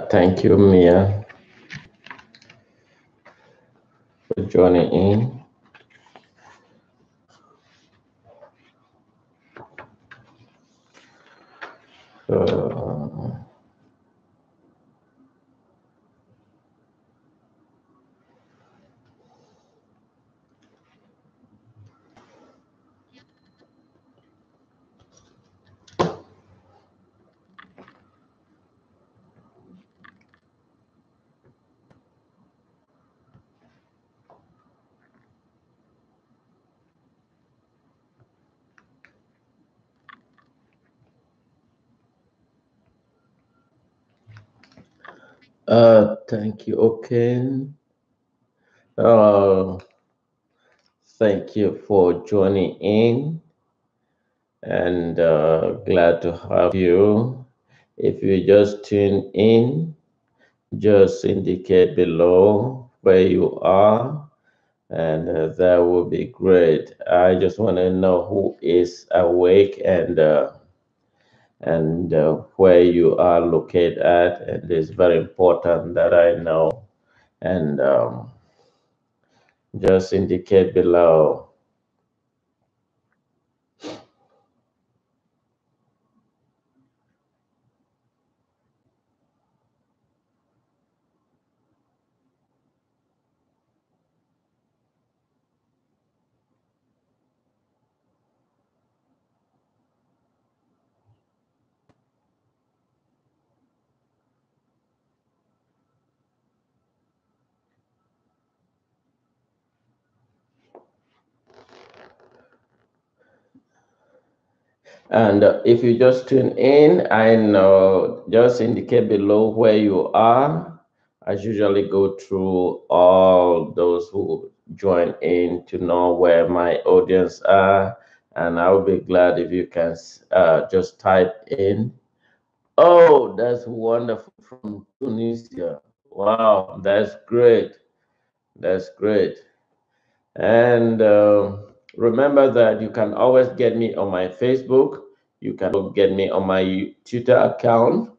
Thank you, Mia, for joining in. Uh, thank you, okay. Uh, Thank you for joining in, and glad to have you. If you just tune in, just indicate below where you are, and that will be great. I just want to know who is awake and where you are located at, and it's very important that I know. And just indicate below. And if you just tune in, I know, just indicate below where you are. I usually go through all those who join in to know where my audience are. And I'll be glad if you can just type in. Oh, that's wonderful, from Tunisia. Wow, that's great. That's great. And remember that you can always get me on my Facebook. You can get me on my Twitter account.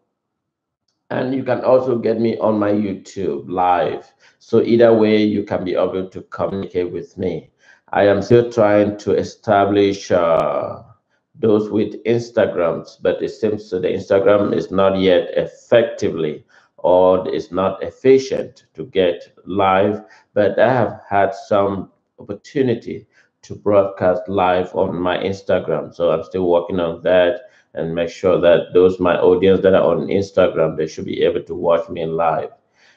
And you can also get me on my YouTube live. So either way, you can be able to communicate with me. I am still trying to establish those with Instagrams, but it seems that the Instagram is not yet effectively or is not efficient to get live. But I have had some opportunity to broadcast live on my Instagram. So I'm still working on that and make sure that those my audience that are on Instagram, they should be able to watch me live.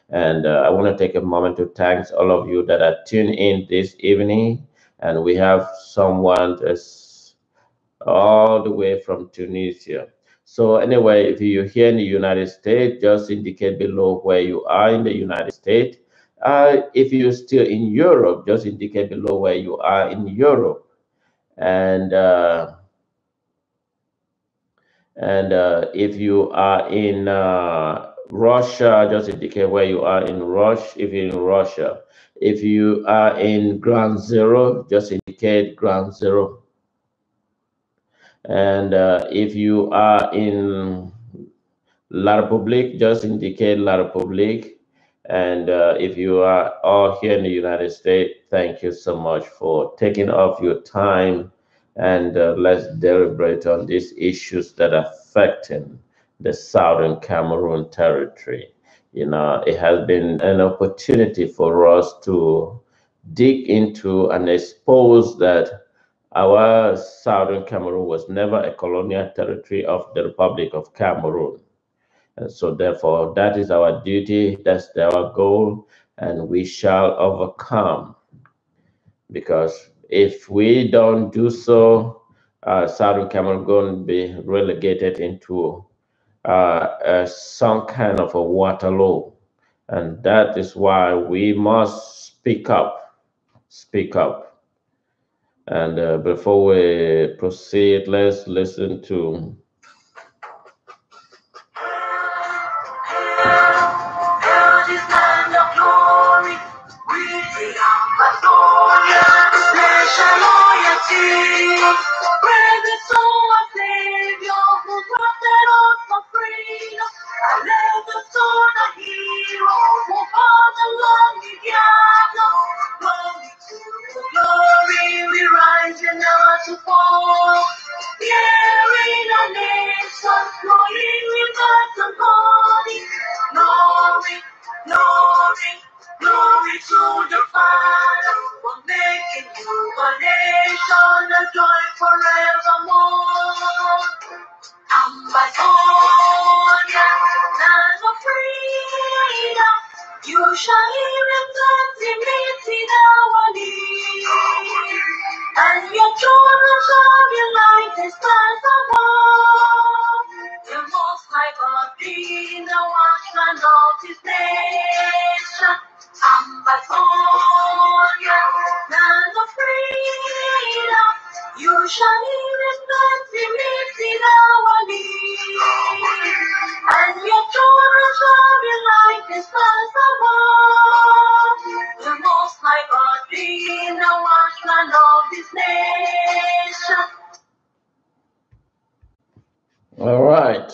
And I want to take a moment to thank all of you that are tuned in this evening. And we have someone that's all the way from Tunisia. So anyway, if you're here in the United States, just indicate below where you are in the United States. If you're still in Europe, just indicate below where you are in Europe. And if you are in Russia, just indicate where you are in Russia. If you're in Russia, if you are in ground zero, just indicate ground zero. And if you are in La Republique, just indicate La Republique. And if you are all here in the United States, thank you so much for taking off your time, and let's deliberate on these issues that are affecting the Southern Cameroon territory. You know, it has been an opportunity for us to dig into and expose that our Southern Cameroon was never a colonial territory of the Republic of Cameroon. And so, therefore, that is our duty, that's our goal, and we shall overcome. Because if we don't do so, Southern Cameroon going to be relegated into some kind of a Waterloo. And that is why we must speak up, speak up. And before we proceed, let's listen to. Held his land of glory, we the Ambazonian nation glory, glory to the Father for making you a nation of joy forevermore. Ambazonia, land of freedom, you shall hear and meet in our need. And your children shall be like the stars above. The Most High God be the watchman of His nation. Ambazonia, land of freedom, you shall hear His meet in our need. And your children shall be like the stars above. The Most High God be the watchman of His nation. All right.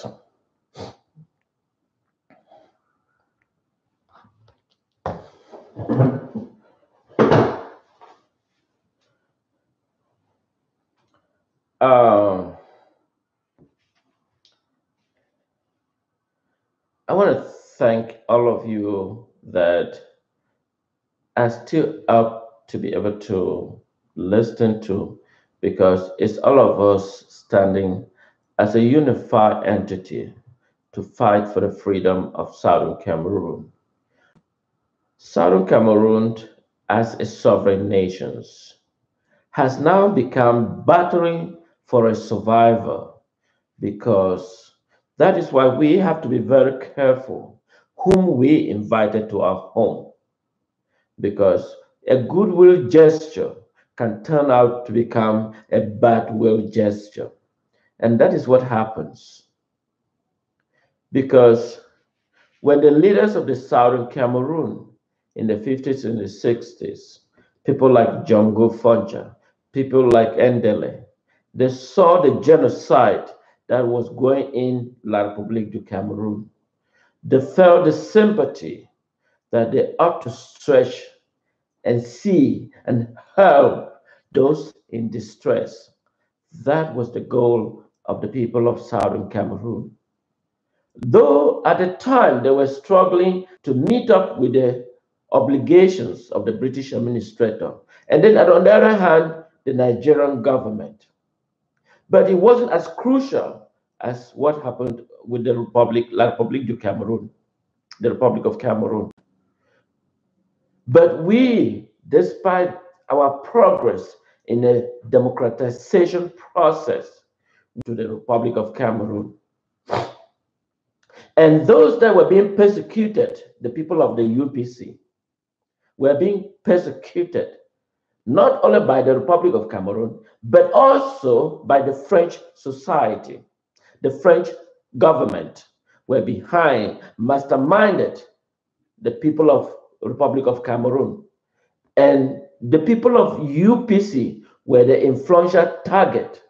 I want to thank all of you that are still up to be able to listen to, because it's all of us standing as a unified entity to fight for the freedom of Southern Cameroon. Southern Cameroon, as a sovereign nation, has now become battering for a survivor, because that is why we have to be very careful whom we invited to our home, because a goodwill gesture can turn out to become a bad will gesture. And that is what happens. Because when the leaders of the Southern Cameroon in the 50s and the 60s, people like Jongo Fonja, people like Endele, they saw the genocide that was going in La Republique du Cameroon. They felt the sympathy that they ought to stretch and see and help those in distress. That was the goal of the people of Southern Cameroon. Though at the time they were struggling to meet up with the obligations of the British administrator, and then on the other hand, the Nigerian government. But it wasn't as crucial as what happened with the Republic, La Republique du Cameroon, the Republic of Cameroon. But we, despite our progress in the democratization process to the Republic of Cameroon, and those that were being persecuted, the people of the UPC, were being persecuted not only by the Republic of Cameroon, but also by the French society. The French government were behind, masterminded the people of Republic of Cameroon. And the people of UPC were the influential target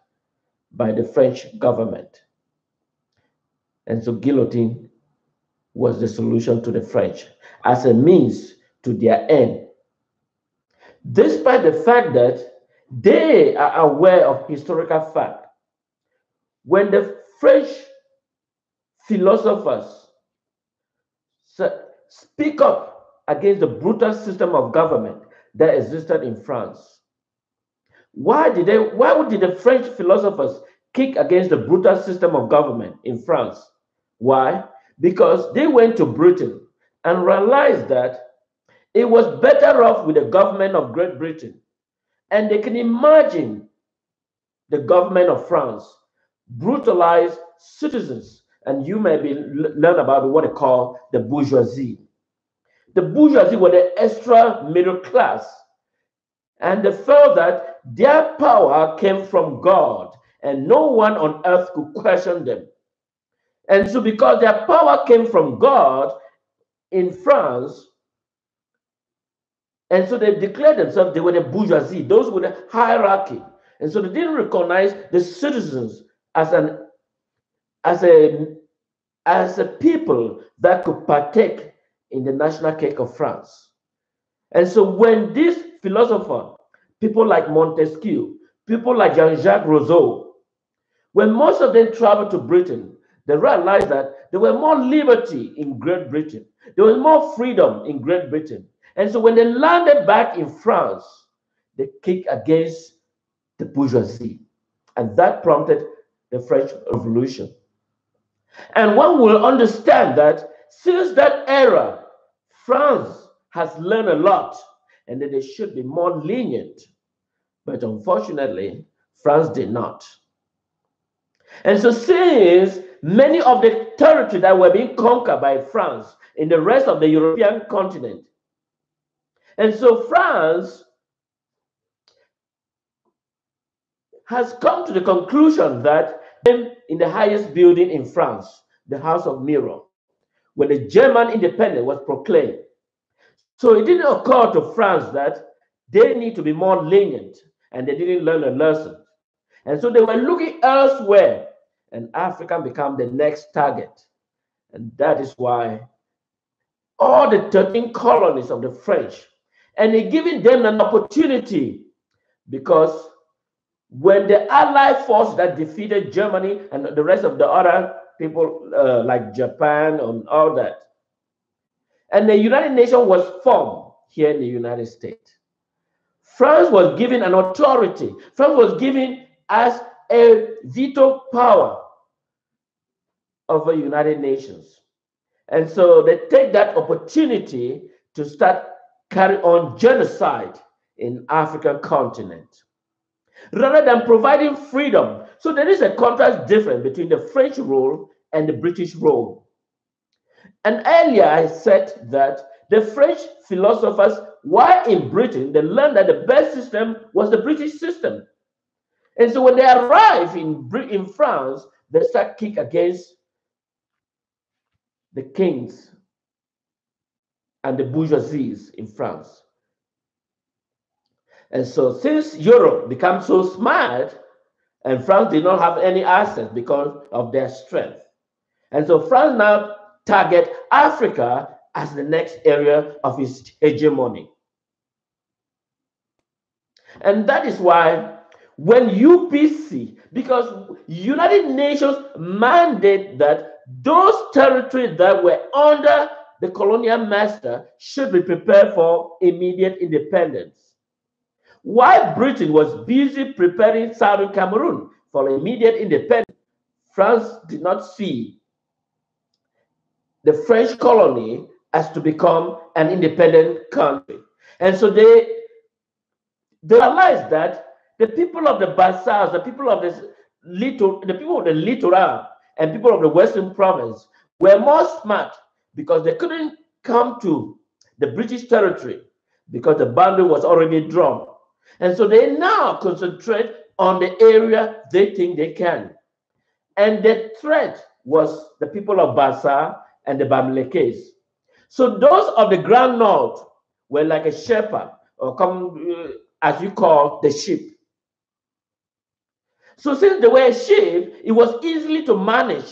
by the French government. And so guillotine was the solution to the French as a means to their end. Despite the fact that they are aware of historical fact, when the French philosophers speak up against the brutal system of government that existed in France, why did the French philosophers kick against the brutal system of government in France? Why? Because they went to Britain and realized that it was better off with the government of Great Britain. And they can imagine the government of France brutalize citizens. And you may learn about what they call the bourgeoisie. The bourgeoisie were the extra middle class. And they felt that their power came from God and no one on earth could question them. And so because their power came from God in France, and so they declared themselves, they were the bourgeoisie, those with the hierarchy. And so they didn't recognize the citizens as a people that could partake in the national cake of France. And so when these philosophers, people like Montesquieu, people like Jean-Jacques Rousseau, when most of them traveled to Britain, They realized that there was more liberty in Great Britain. There was more freedom in Great Britain. And so when they landed back in France, they kicked against the bourgeoisie. And that prompted the French Revolution. And one will understand that since that era, France has learned a lot and that they should be more lenient. But unfortunately, France did not. And so since many of the territories that were being conquered by France in the rest of the European continent, and so France has come to the conclusion that in the highest building in France, the House of Mirror, when the German independence was proclaimed. So it didn't occur to France that they need to be more lenient, and they didn't learn a lesson. And so they were looking elsewhere, and Africa became the next target. And that is why all the 13 colonies of the French, and they're giving them an opportunity, because when the Allied force that defeated Germany and the rest of the other people like Japan and all that, and the United Nations was formed here in the United States, France was given an authority. France was given as a veto power over United Nations. And so they take that opportunity to start carry on genocide in African continent, rather than providing freedom. So there is a contrast difference between the French rule and the British rule. And earlier I said that the French philosophers, while in Britain, they learned that the best system was the British system. And so when they arrive in France, they start kick against the kings and the bourgeoisies in France. And so since Europe became so smart, and France did not have any access because of their strength. And so France now target Africa as the next area of its hegemony. And that is why when UPC, because United Nations mandate that those territories that were under the colonial master should be prepared for immediate independence. While Britain was busy preparing Southern Cameroon for immediate independence, France did not see the French colony as to become an independent country. And so they realized that the people of the Bassas, the people of the Littoral, and people of the Western province were more smart because they couldn't come to the British territory because the boundary was already drawn. And so they now concentrate on the area they think they can. And the threat was the people of Bassa and the Bamilekes. So those of the Grand North were like a shepherd, or come as you call the sheep. So since they were sheep, it was easily to manage.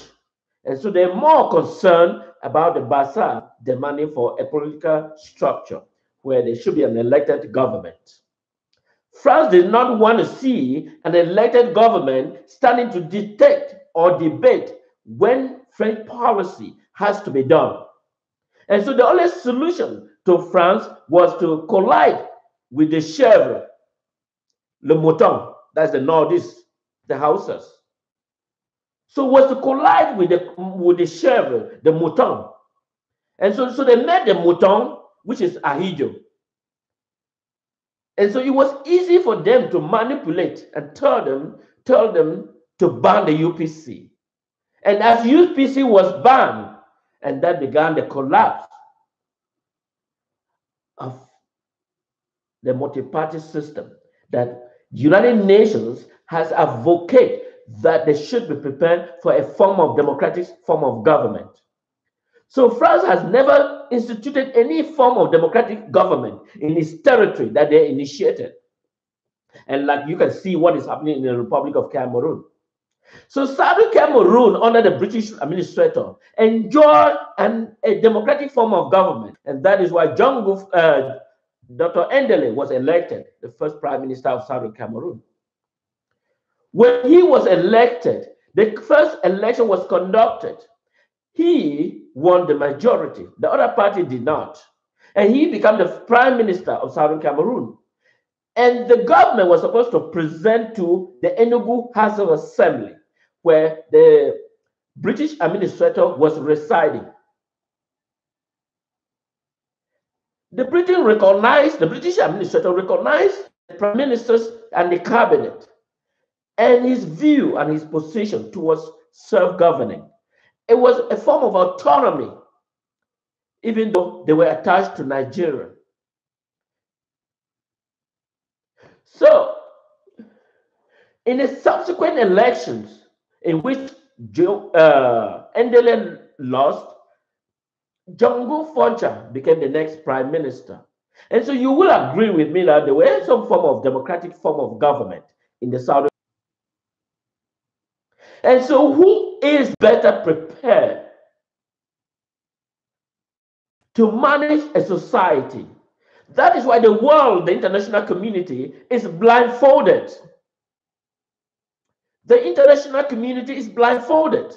And so they're more concerned about the Bassa demanding for a political structure where there should be an elected government. France did not want to see an elected government standing to dictate or debate when French policy has to be done. And so the only solution to France was to collide with the chèvre, le mouton, that's the Nordists, the Hausas. So it was to collide with the chèvre, the mouton. And so they made the mouton, which is Ahijo. And so it was easy for them to manipulate and tell them to ban the UPC. And as UPC was banned, and that began the collapse of the multi-party system, that United Nations has advocated that they should be prepared for a form of democratic form of government. So France has never instituted any form of democratic government in its territory that they initiated. And like you can see what is happening in the Republic of Cameroon. So Southern Cameroon, under the British administrator, enjoyed a democratic form of government. And that is why Dr. Endele was elected the first prime minister of Southern Cameroon. When he was elected, The first election was conducted. He won the majority. The other party did not. And he became the prime minister of Southern Cameroon. And the government was supposed to present to the Enugu House of Assembly, where the British administrator was residing. The British administrator recognized the prime ministers and the cabinet and his view and his position towards self-governing. It was a form of autonomy, even though they were attached to Nigeria. So, in the subsequent elections in which Endele lost, Jongo Foncha became the next prime minister. And so you will agree with me that there were some form of democratic form of government in the southern. And so who is better prepared to manage a society? That is why the world, the international community, is blindfolded. The international community is blindfolded.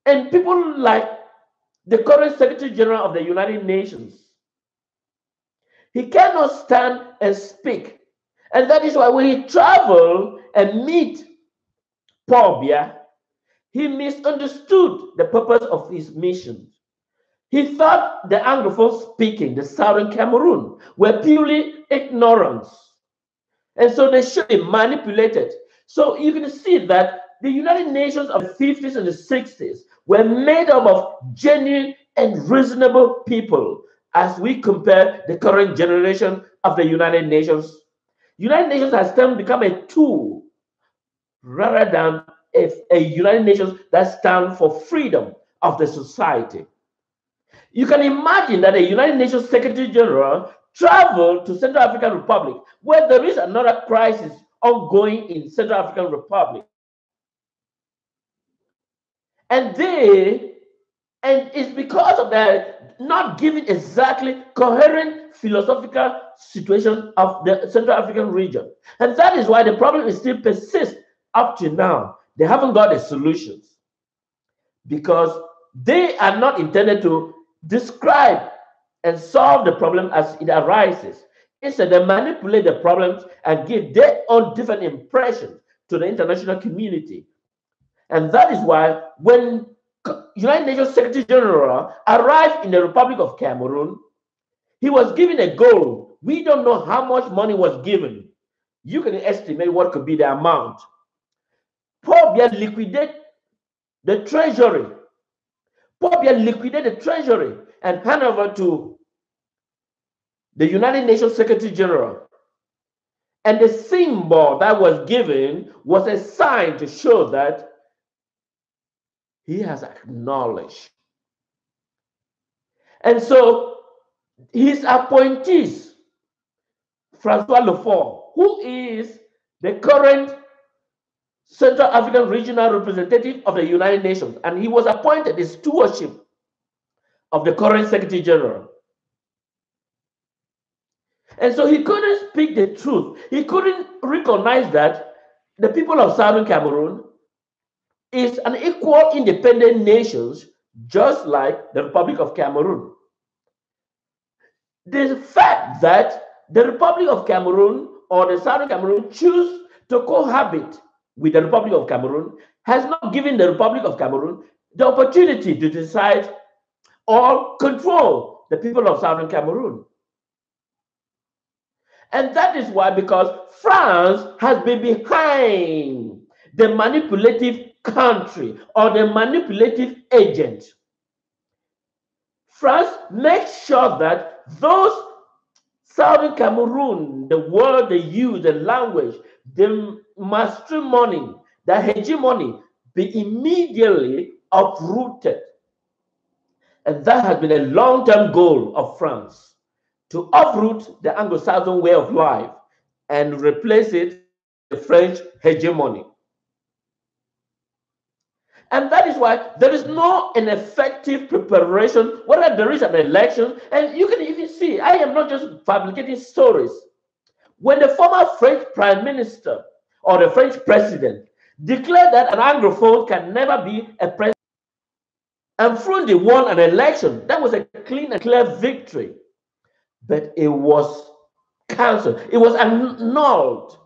And people like the current Secretary General of the United Nations, he cannot stand and speak. And that is why when he traveled and meet Paul Biya, he misunderstood the purpose of his mission. He thought the Anglophone speaking, the Southern Cameroon, were purely ignorance. And so they should be manipulated. So you can see that the United Nations of the 50s and the 60s were made up of genuine and reasonable people as we compare the current generation of the United Nations. United Nations has then become a tool rather than a United Nations that stands for freedom of the society. You can imagine that a United Nations Secretary General traveled to Central African Republic, where there is another crisis ongoing in Central African Republic. And it's because of that not giving exactly coherent philosophical situation of the Central African region. And that is why the problem is still persists up to now. They haven't got the solutions because they are not intended to describe and solve the problem as it arises. Instead, they manipulate the problems and give their own different impressions to the international community. And that is why when United Nations Secretary General arrived in the Republic of Cameroon, he was given a goal. We don't know how much money was given. You can estimate what could be the amount. Paul Biya liquidated the treasury. Paul Biya liquidated the treasury and handed over to the United Nations Secretary General. And the symbol that was given was a sign to show that he has acknowledged. And so his appointees, Francois Lefort, who is the current Central African Regional Representative of the United Nations, and he was appointed as stewardship of the current Secretary General. And so he couldn't speak the truth. He couldn't recognize that the people of Southern Cameroon is an equal independent nation, just like the Republic of Cameroon. The fact that the Republic of Cameroon or the Southern Cameroon choose to cohabit with the Republic of Cameroon has not given the Republic of Cameroon the opportunity to decide or control the people of Southern Cameroon. And that is why, because France has been behind the manipulative country or the manipulative agent. France makes sure that those Southern Cameroon, the word they use, the language, the matrimony, the hegemony, be immediately uprooted. And that has been a long-term goal of France, to uproot the Anglo-Saxon way of life and replace it with the French hegemony. And that is why there is no an effective preparation, whether there is an election. And you can even see, I am not just fabricating stories. When the former French prime minister or the French president declared that an Anglophone can never be a president. And Frundi won an election. That was a clean and clear victory. But it was cancelled. It was annulled.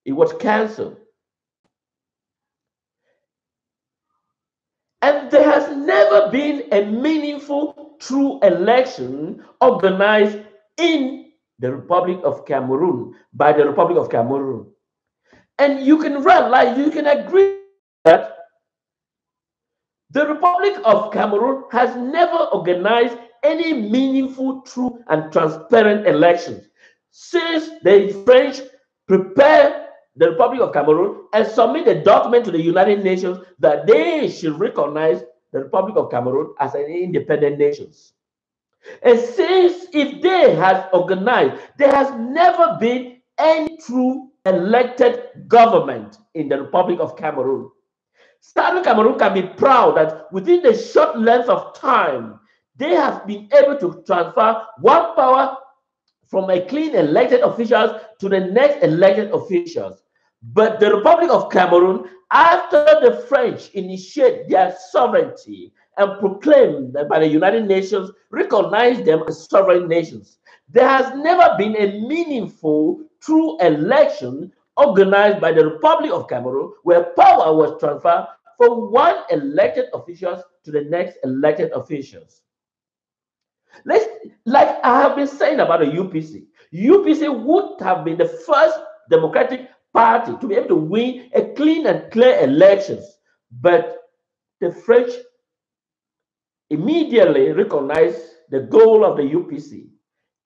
It was cancelled. And there has never been a meaningful, true election organized in the Republic of Cameroon by the Republic of Cameroon. And you can realize, you can agree that the Republic of Cameroon has never organized any meaningful, true, and transparent elections since the French prepared the Republic of Cameroon and submit a document to the United Nations that they should recognize the Republic of Cameroon as an independent nation. And since if they have organized, there has never been any true elected government in the Republic of Cameroon. Southern Cameroon can be proud that within the short length of time, they have been able to transfer one power from a clean elected officials to the next elected officials. But the Republic of Cameroon, after the French initiate their sovereignty and proclaim that by the United Nations, recognize them as sovereign nations, there has never been a meaningful, true election organized by the Republic of Cameroon where power was transferred from one elected officials to the next elected officials. Let's, like I have been saying about the UPC, UPC would have been the first democratic party to be able to win a clean and clear elections, but the French immediately recognized the goal of the UPC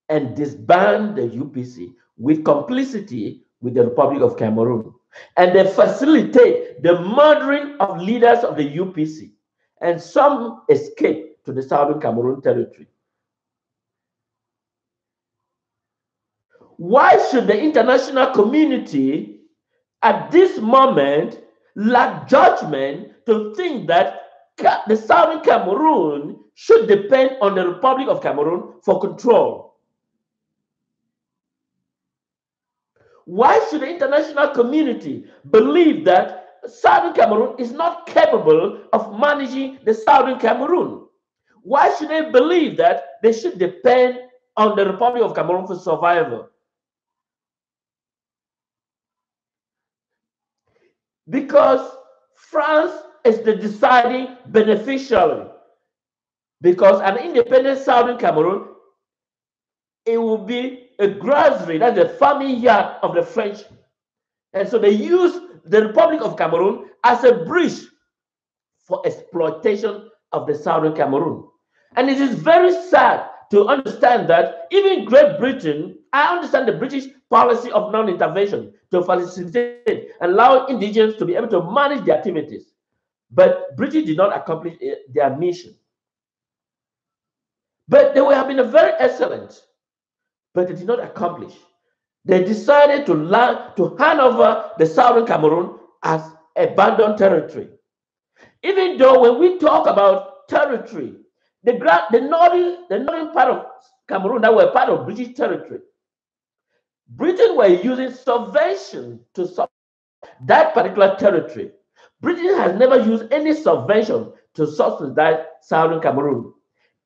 and disband the UPC with complicity with the Republic of Cameroon. And they facilitate the murdering of leaders of the UPC. And some escape to the Southern Cameroon territory. Why should the international community at this moment lack judgment to think that the Southern Cameroon should depend on the Republic of Cameroon for control? Why should the international community believe that Southern Cameroon is not capable of managing the Southern Cameroon? Why should they believe that they should depend on the Republic of Cameroon for survival? Because France is the deciding beneficiary. Because an independent Southern Cameroon, it will be a grocery, that's the farming yard of the French. And so they use the Republic of Cameroon as a bridge for exploitation of the Southern Cameroon. And it is very sad to understand that even Great Britain, I understand the British policy of non-intervention to facilitate and allow indigenous to be able to manage their activities. But British did not accomplish their mission. But they have been very excellent, but they did not accomplish. They decided to hand over the Southern Cameroon as abandoned territory. Even though when we talk about territory, the northern part of Cameroon that were part of British territory, Britain were using subvention to support that particular territory. Britain has never used any subvention to subsidize Southern Cameroon.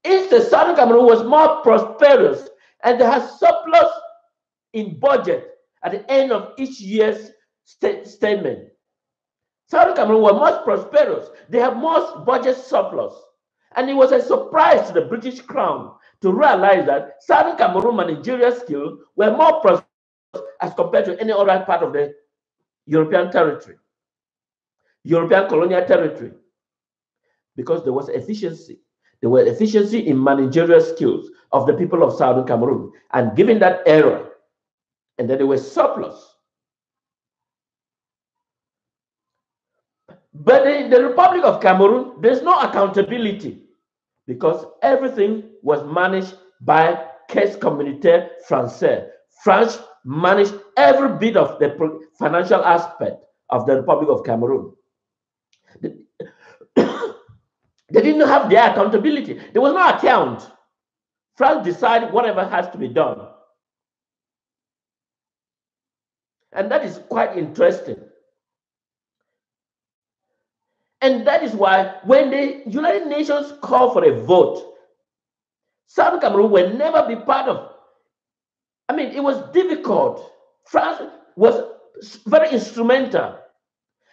Instead, Southern Cameroon was more prosperous and they had surplus in budget at the end of each year's statement. Southern Cameroon were much prosperous. They have more budget surplus. And it was a surprise to the British Crown to realize that Southern Cameroon managerial skills were more prosperous as compared to any other part of the European territory, European colonial territory, because there was efficiency. There was efficiency in managerial skills of the people of Southern Cameroon. And given that era, and then there was surplus. But in the Republic of Cameroon, there's no accountability because everything was managed by Caisse Communautaire Française. France managed every bit of the financial aspect of the Republic of Cameroon. They didn't have their accountability. There was no account. France decided whatever has to be done. And that is quite interesting. And that is why when the United Nations called for a vote, Southern Cameroon will never be part of. I mean, it was difficult. France was very instrumental.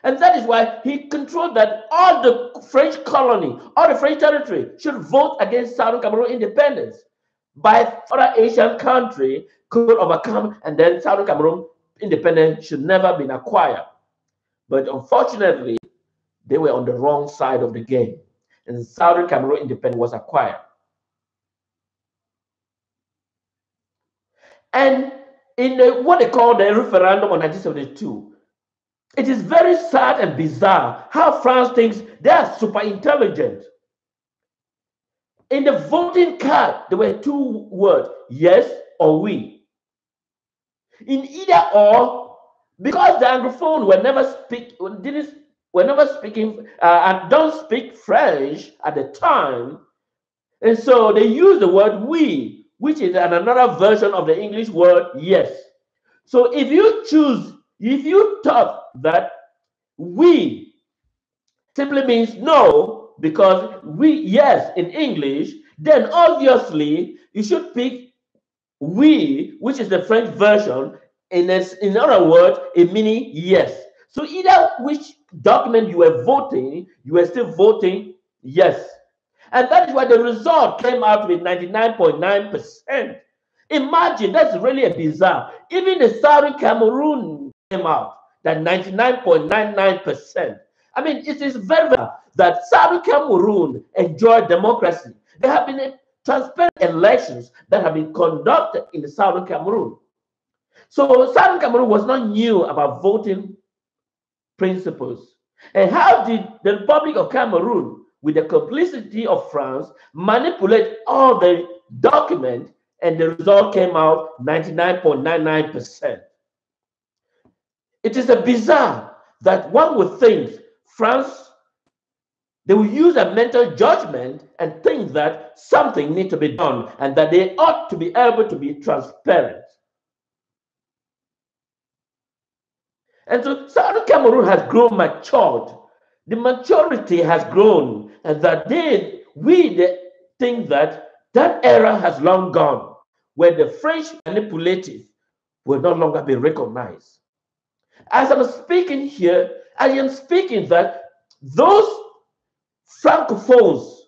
And that is why he controlled that all the French colony, all the French territory should vote against Southern Cameroon independence. By other Asian country could overcome, and then Southern Cameroon independence should never be acquired. But unfortunately, they were on the wrong side of the game, and Southern Cameroon independence was acquired. And in what they call the referendum of 1972, it is very sad and bizarre how France thinks they are super intelligent. In the voting card, there were two words, yes or we. In either or, because the Anglophone were never speaking and don't speak French at the time, and so they use the word we, which is another version of the English word yes. So if you thought that we simply means no, because we, yes, in English, then obviously you should pick we, which is the French version, in other words, a meaning yes. So either which document you were voting, you were still voting yes. And that is why the result came out with 99.9%. Imagine, that's really a bizarre. Even the Southern Cameroon came out that 99.99%. I mean, it is very bizarre that Southern Cameroon enjoyed democracy. There have been transparent elections that have been conducted in the Southern Cameroon. So Southern Cameroon was not new about voting principles. And how did the Republic of Cameroon, with the complicity of France, manipulate all the documents, and the result came out 99.99%? It is a bizarre that one would think France, they will use a mental judgment and think that something needs to be done and that they ought to be able to be transparent. And so Southern Cameroon has grown matured. The maturity has grown, and that we think that that era has long gone, where the French manipulative will no longer be recognized. As I'm speaking here, I am speaking that those Francophones,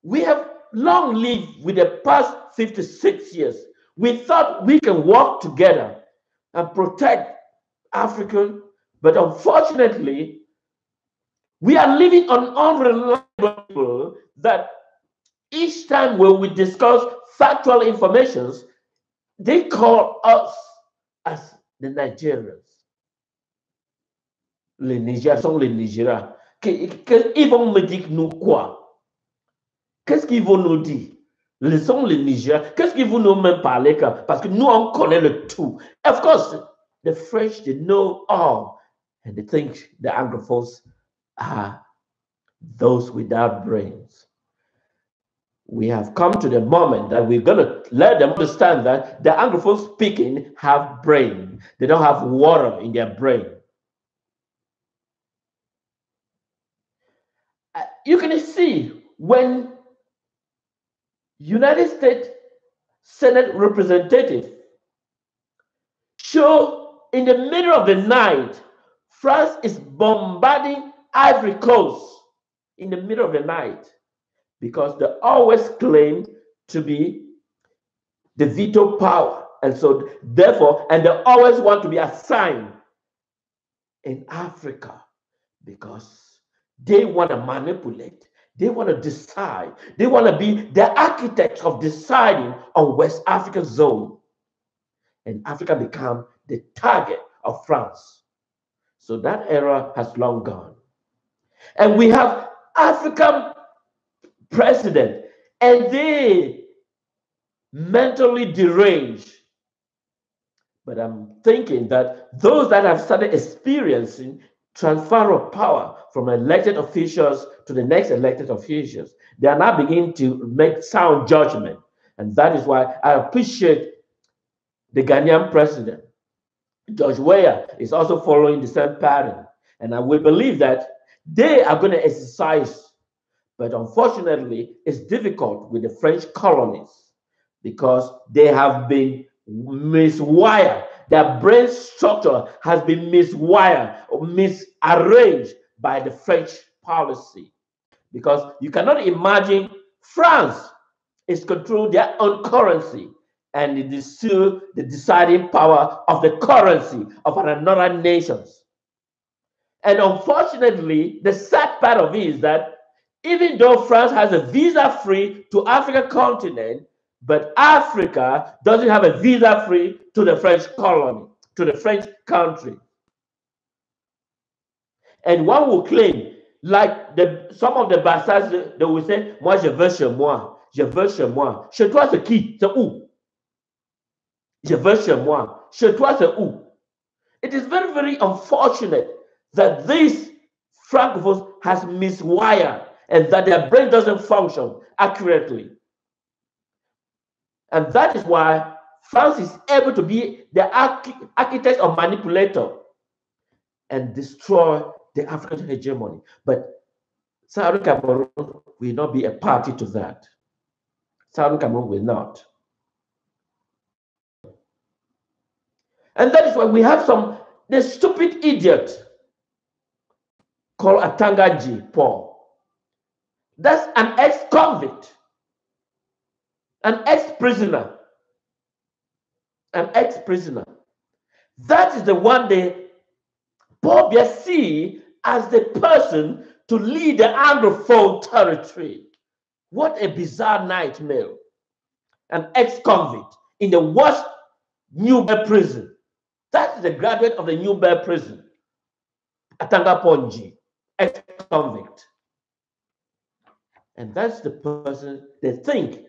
we have long lived with the past 56 years. We thought we can work together and protect Africa, but unfortunately, we are living on unreliable that each time when we discuss factual informations, they call us as the Nigerians. Les Nigériens sont les Nigériens. Ils vont me dire nous quoi? Qu'est-ce qu'ils vont nous dire? Ils sont les Nigériens. Qu'est-ce qu'ils vont nous même parler? Parce que nous, on connaît le tout. Of course, the French, they know all, and they think the Anglophones are those without brains. We have come to the moment that we're going to let them understand that the Anglophones speaking have brain. They don't have water in their brain. You can see when United States Senate representative show in the middle of the night, France is bombarding Ivory Coast in the middle of the night, because they always claim to be the veto power. And so therefore, and they always want to be assigned in Africa because they want to manipulate. They want to decide. They want to be the architects of deciding on West African zone. And Africa become the target of France. So that era has long gone. And we have African president, and they mentally deranged. But I'm thinking that those that have started experiencing transfer of power from elected officials to the next elected officials, they are now beginning to make sound judgment. And that is why I appreciate the Ghanaian president. George Weah is also following the same pattern. And I will believe that They are going to exercise, but unfortunately, it's difficult with the French colonies because they have been miswired. Their brain structure has been miswired or misarranged by the French policy. Because you cannot imagine France is controlling their own currency and it is still the deciding power of the currency of another nations. And unfortunately, the sad part of it is that even though France has a visa free to African continent, but Africa doesn't have a visa free to the French colony, to the French country. And one will claim, like some of the bastards, they will say, moi je veux chez moi, je veux chez moi. Chez toi c'est qui? C'est où? Je veux chez moi. Chez toi c'est où? It is very, very unfortunate that this Francophones has miswired and that their brain doesn't function accurately. And that is why France is able to be the architect or manipulator and destroy the African hegemony. But Southern Cameroon will not be a party to that. Southern Cameroon will not. And that is why we have the stupid idiot called Atangaji Paul. That's an ex-convict, an ex-prisoner, an ex-prisoner. That is the one they Paul Biya see as the person to lead the Anglophone territory. What a bizarre nightmare. An ex-convict in the worst Newberg prison. That is the graduate of the Newberg prison. Atanga Ponji, ex-convict. And that's the person they think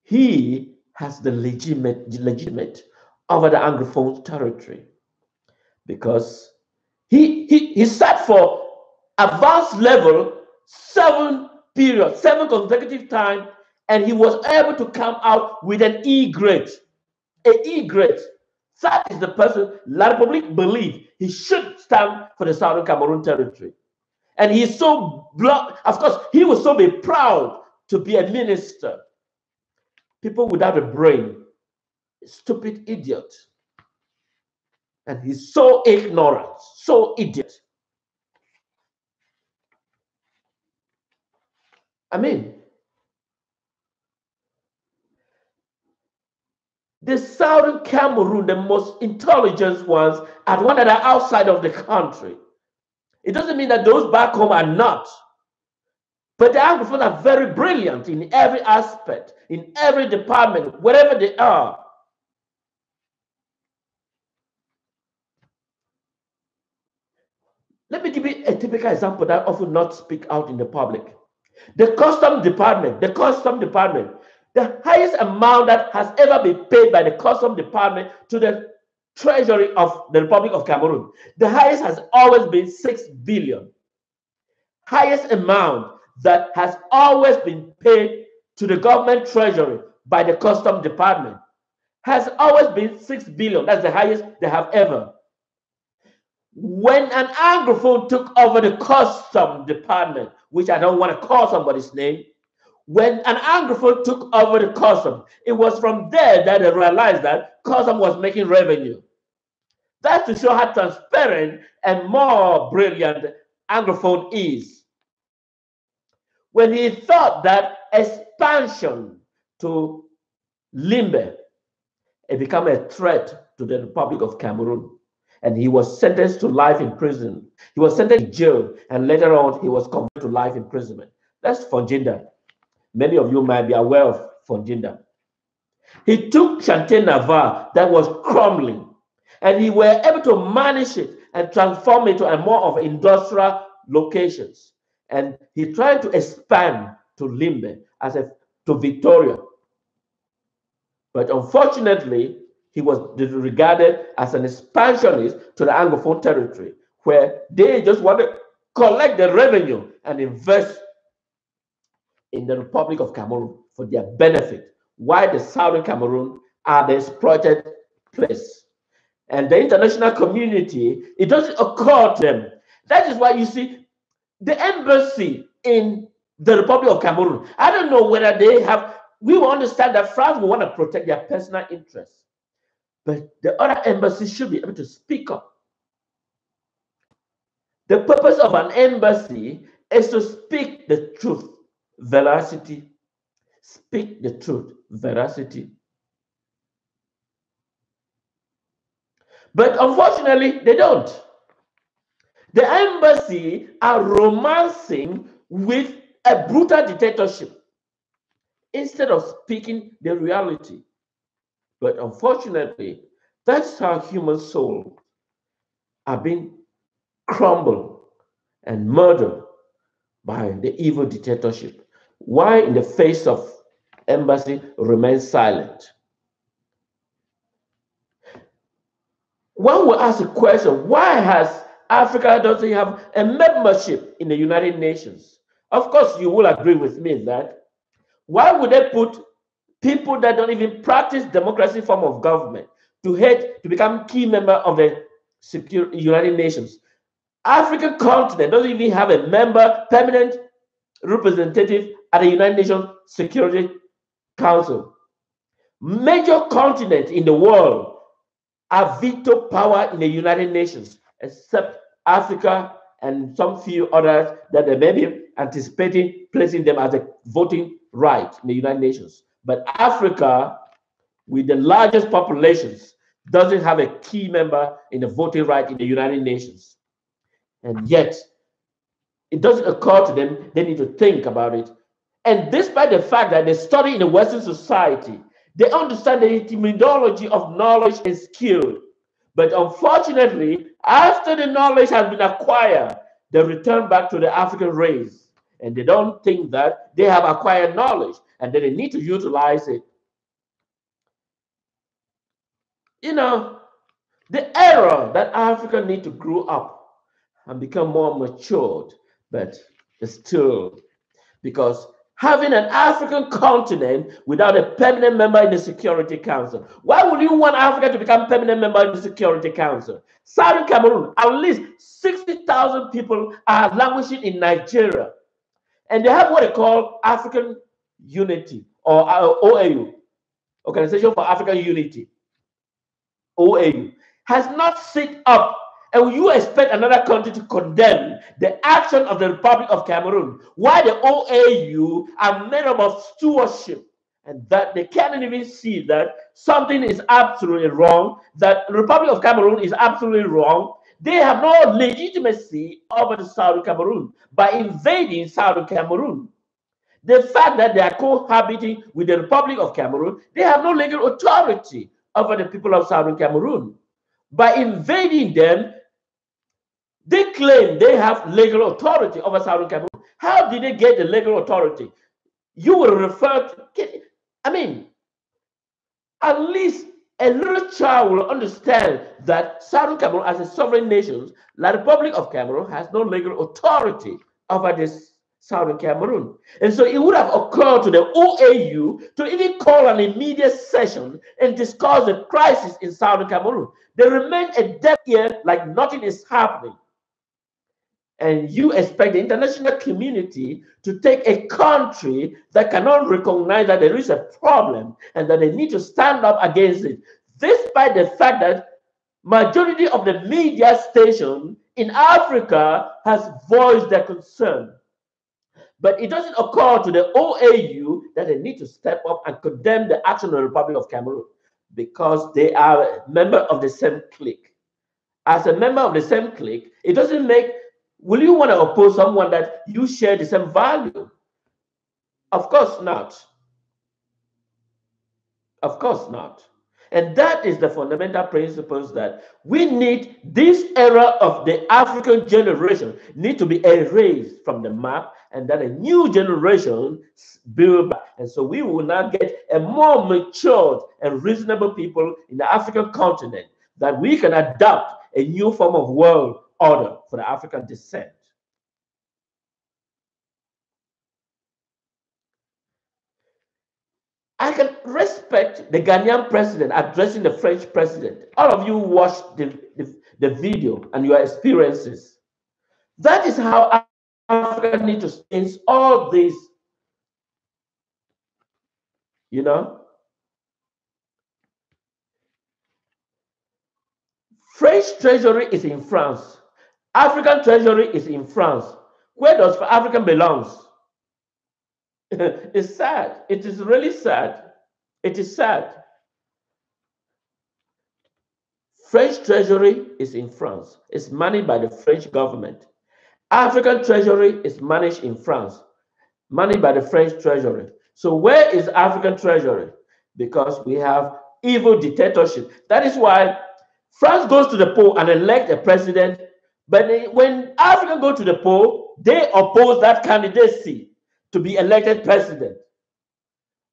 he has the legitimate over the Anglophone territory. Because he sat for advanced level 7 consecutive times, and he was able to come out with an E grade. An E grade. That is the person La Republique believe he should stand for the Southern Cameroon territory. And he's so of course, he was so be proud to be a minister. People without a brain, stupid idiot. And he's so ignorant, so idiot. I mean, the Southern Cameroon, the most intelligent ones, are the ones that are outside of the country. It doesn't mean that those back home are not. But the Anglophones are very brilliant in every aspect, in every department, wherever they are. Let me give you a typical example that I often not speak out in the public. The Customs Department, the highest amount that has ever been paid by the Customs Department to the Treasury of the Republic of Cameroon, the highest has always been 6 billion. Highest amount that has always been paid to the government treasury by the Customs Department has always been 6 billion. That's the highest they have ever. When an Anglophone took over the Customs Department, which I don't want to call somebody's name, when an Anglophone took over the Customs, it was from there that they realized that Customs was making revenue. That's to show how transparent and more brilliant Anglophone is. When he thought that expansion to Limbe, it became a threat to the Republic of Cameroon. And he was sentenced to life in prison. He was sentenced to jail, and later on, he was convicted to life imprisonment. That's Fonjinda. Many of you might be aware of Fonjinda. He took Chantier Navarre that was crumbling, and he were able to manage it and transform it to a more of industrial locations. And he tried to expand to Limbe, to Victoria. But unfortunately, he was regarded as an expansionist to the Anglophone territory, where they just want to collect the revenue and invest in the Republic of Cameroon for their benefit, while the Southern Cameroon are the exploited place. And the international community, it doesn't occur to them That is why you see the embassy in the Republic of Cameroon. I don't know whether they have, we will understand that France will want to protect their personal interests, but the other embassies should be able to speak up. The purpose of an embassy is to speak the truth, veracity. Speak the truth, veracity. But unfortunately, they don't. The embassy are romancing with a brutal dictatorship instead of speaking the reality. But unfortunately, that's how human souls are being crumbled and murdered by the evil dictatorship. Why, in the face of embassy, remain silent? One will ask a question, why has Africa doesn't have a membership in the United Nations? Of course, you will agree with me that why would they put people that don't even practice democracy form of government to head to become key member of the United Nations? African continent doesn't even have a member, permanent representative at the United Nations Security Council. Major continents in the world have veto power in the United Nations, except Africa and some few others that they may be anticipating placing them as a voting right in the United Nations. But Africa, with the largest populations, doesn't have a key member in the voting right in the United Nations. And yet, it doesn't occur to them, they need to think about it. And despite the fact that they study in a Western society, they understand the etymology of knowledge and skill. But unfortunately, after the knowledge has been acquired, they return back to the African race. And they don't think that they have acquired knowledge and that they need to utilize it. You know, the era that Africa need to grow up and become more matured, but still, because having an African continent without a permanent member in the Security Council. Why would you want Africa to become permanent member in the Security Council? Southern Cameroon, at least 60,000 people are languishing in Nigeria. And they have what they call African Unity, or OAU, Organization for African Unity. OAU has not sit up, and you expect another country to condemn the action of the Republic of Cameroon, why the OAU are made up of stewardship, and that they can't even see that something is absolutely wrong, that the Republic of Cameroon is absolutely wrong. They have no legitimacy over the Southern Cameroon by invading Southern Cameroon. The fact that they are cohabiting with the Republic of Cameroon, they have no legal authority over the people of Southern Cameroon. By invading them, they claim they have legal authority over Southern Cameroon. How did they get the legal authority? You will refer to, I mean, at least a little child will understand that Southern Cameroon, as a sovereign nation, the Republic of Cameroon has no legal authority over this Southern Cameroon. And so it would have occurred to the OAU to even call an immediate session and discuss the crisis in Southern Cameroon. They remain a deaf ear like nothing is happening. And you expect the international community to take a country that cannot recognize that there is a problem and that they need to stand up against it, despite the fact that majority of the media station in Africa has voiced their concern. But it doesn't occur to the OAU that they need to step up and condemn the action of the Republic of Cameroon because they are a member of the same clique. As a member of the same clique, it doesn't make, will you want to oppose someone that you share the same value? Of course not. Of course not. And that is the fundamental principles that we need. This era of the African generation need to be erased from the map, and that a new generation build back. And so we will now get a more matured and reasonable people in the African continent, that we can adopt a new form of world order for the African descent. I can respect the Ghanaian president addressing the French president. All of you watched the video and your experiences. That is how Africa needs to change all this, you know. French treasury is in France. African treasury is in France. Where does African belongs? It's sad. It is really sad. It is sad. French treasury is in France. It's managed by the French government. African treasury is managed in France, managed by the French treasury. So where is African treasury? Because we have evil dictatorship. That is why France goes to the poll and elect a president. But when Africans go to the poll, they oppose that candidacy to be elected president.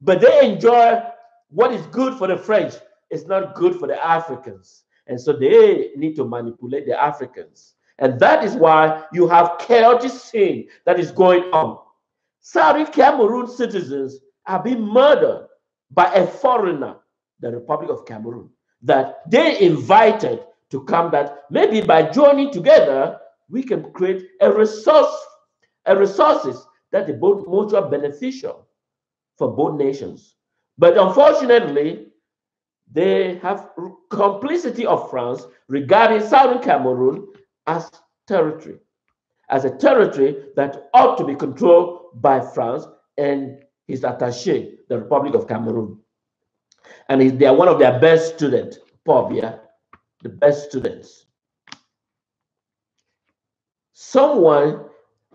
But they enjoy what is good for the French. It's not good for the Africans. And so they need to manipulate the Africans. And that is why you have chaotic scene that is going on. Southern Cameroon citizens are being murdered by a foreigner, the Republic of Cameroon, that they invited to come, that maybe by joining together, we can create a resources that are both mutually beneficial for both nations. But unfortunately, they have complicity of France regarding Southern Cameroon as territory, as a territory that ought to be controlled by France and his attaché, the Republic of Cameroon. And they are one of their best students, Pobia, the best students.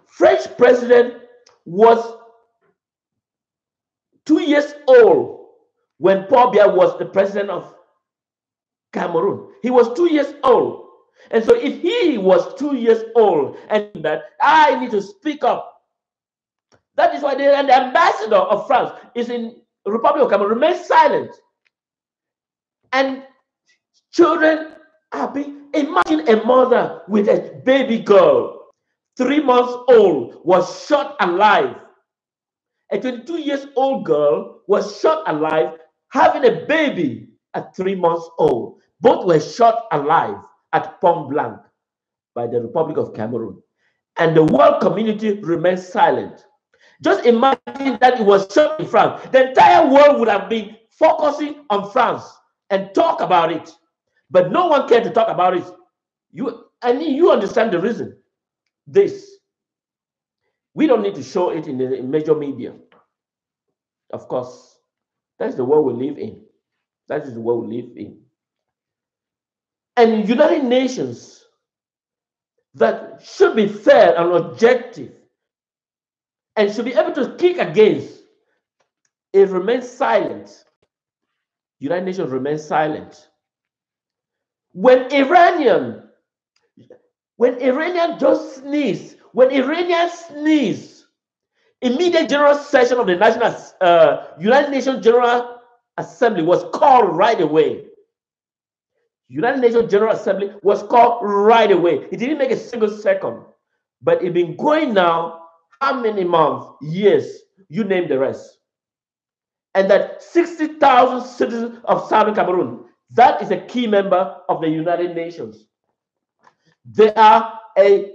French president was 2 years old when Paul Biya was the president of Cameroon. He was 2 years old. And so if he was 2 years old and that I need to speak up, that is why the ambassador of France is in the Republic of Cameroon, remains silent. And children are being, imagine a mother with a baby girl, 3 months old, was shot alive. A 22 years old girl was shot alive having a baby at 3 months old. Both were shot alive at Point Blanc by the Republic of Cameroon. And the world community remained silent. Just imagine that it was shot in France. The entire world would have been focusing on France and talk about it. But no one cared to talk about it. You understand the reason. We don't need to show it in the major media. Of course, that's the world we live in. That is the world we live in. And United Nations that should be fair and objective and should be able to kick against, it remains silent. United Nations remains silent. When Iranian just sneeze, immediate general session of the United Nations General Assembly was called right away. United Nations General Assembly was called right away. It didn't make a single second, but it's been going now how many months, years, you name the rest. And that 60,000 citizens of Southern Cameroon, that is a key member of the United Nations. They are a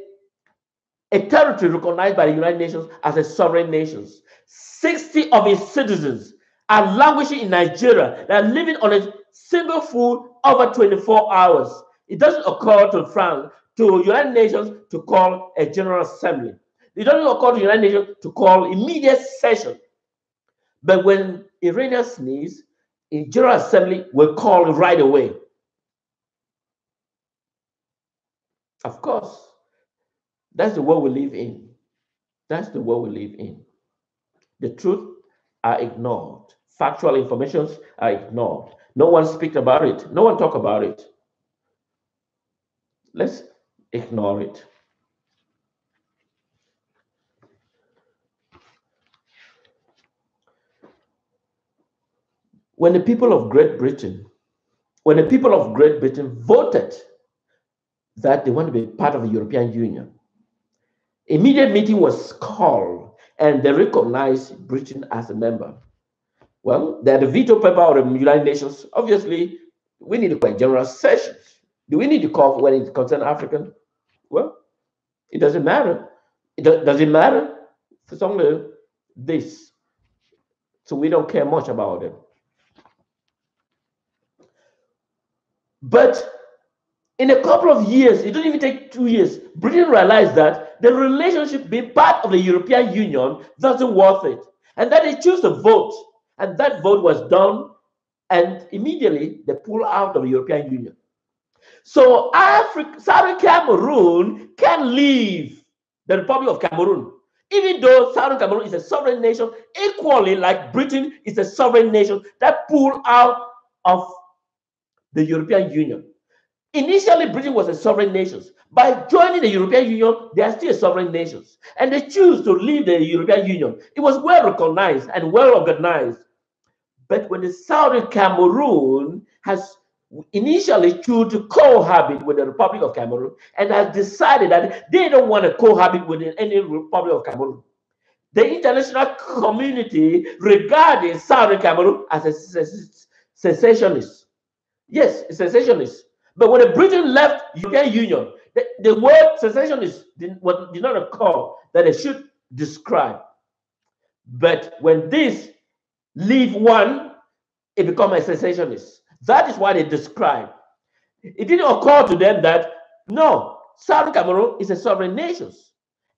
territory recognized by the United Nations as a sovereign nation. 60 of its citizens are languishing in Nigeria. They are living on a single food over 24 hours. It doesn't occur to France, to United Nations to call a General Assembly. It doesn't occur to United Nations to call immediate session. But when Iranians sneeze, a General Assembly will call right away. Of course, that's the world we live in. That's the world we live in. The truth are ignored. Factual informations are ignored. No one speaks about it. No one talks about it. Let's ignore it. When the people of Great Britain voted that they want to be part of the European Union, immediate meeting was called and they recognized Britain as a member. Well, they're the veto paper of the United Nations. Obviously, we need to call a general session. Do we need to call when it concerns African? Well, It doesn't matter. Does it matter? It's only this. So we don't care much about it. But in a couple of years, it didn't even take 2 years, Britain realized that the relationship being part of the European Union doesn't worth it. And then they choose to vote. And that vote was done, and immediately they pull out of the European Union. So Southern Cameroon can leave the Republic of Cameroon, even though Southern Cameroon is a sovereign nation, equally like Britain is a sovereign nation that pulled out of the European Union. Initially, Britain was a sovereign nation. By joining the European Union, they are still sovereign nations. And they choose to leave the European Union. It was well recognized and well organized. But when the Southern Cameroon has initially choose to cohabit with the Republic of Cameroon and has decided that they don't want to cohabit with any Republic of Cameroon, the international community regarded Southern Cameroon as a secessionist. Yes, a secessionist. But when Britain left European Union, the word secessionist did not occur that they should describe. But when this leave one, it becomes a secessionist. That is why they describe. It didn't occur to them that no, Southern Cameroon is a sovereign nation,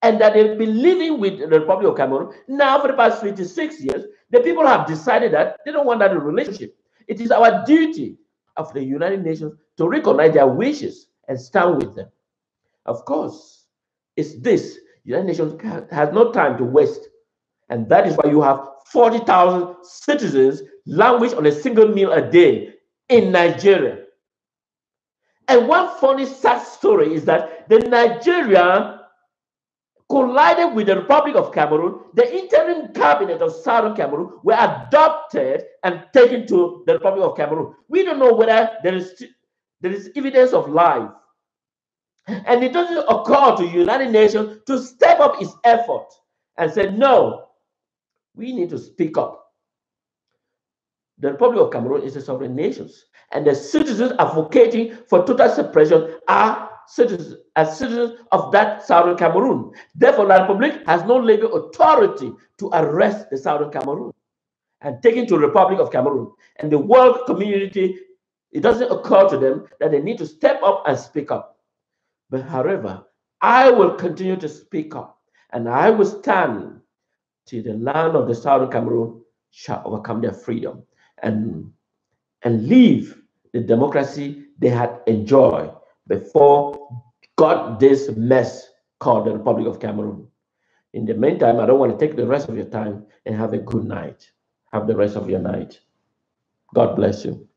and that they've been living with the Republic of Cameroon now for the past 56 years. The people have decided that they don't want that relationship. It is our duty of the United Nations to recognize their wishes and stand with them. Of course, it's this. The United Nations has no time to waste. And that is why you have 40,000 citizens languish on a single meal a day in Nigeria. And one funny sad story is that the Nigeria collided with the Republic of Cameroon. The interim cabinet of Southern Cameroon were adopted and taken to the Republic of Cameroon. We don't know whether there is evidence of life. And it doesn't occur to the United Nations to step up its effort and say, no, we need to speak up. The Republic of Cameroon is a sovereign nation, and the citizens advocating for total separation are citizens of that Southern Cameroon. Therefore, the Republic has no legal authority to arrest the Southern Cameroon and take it to the Republic of Cameroon. And the world community, it doesn't occur to them that they need to step up and speak up. But however, I will continue to speak up, and I will stand till the land of the Southern Cameroon shall overcome their freedom and leave the democracy they had enjoyed before got this mess called the Republic of Cameroon. In the meantime, I don't want to take the rest of your time, and have a good night. Have the rest of your night. God bless you.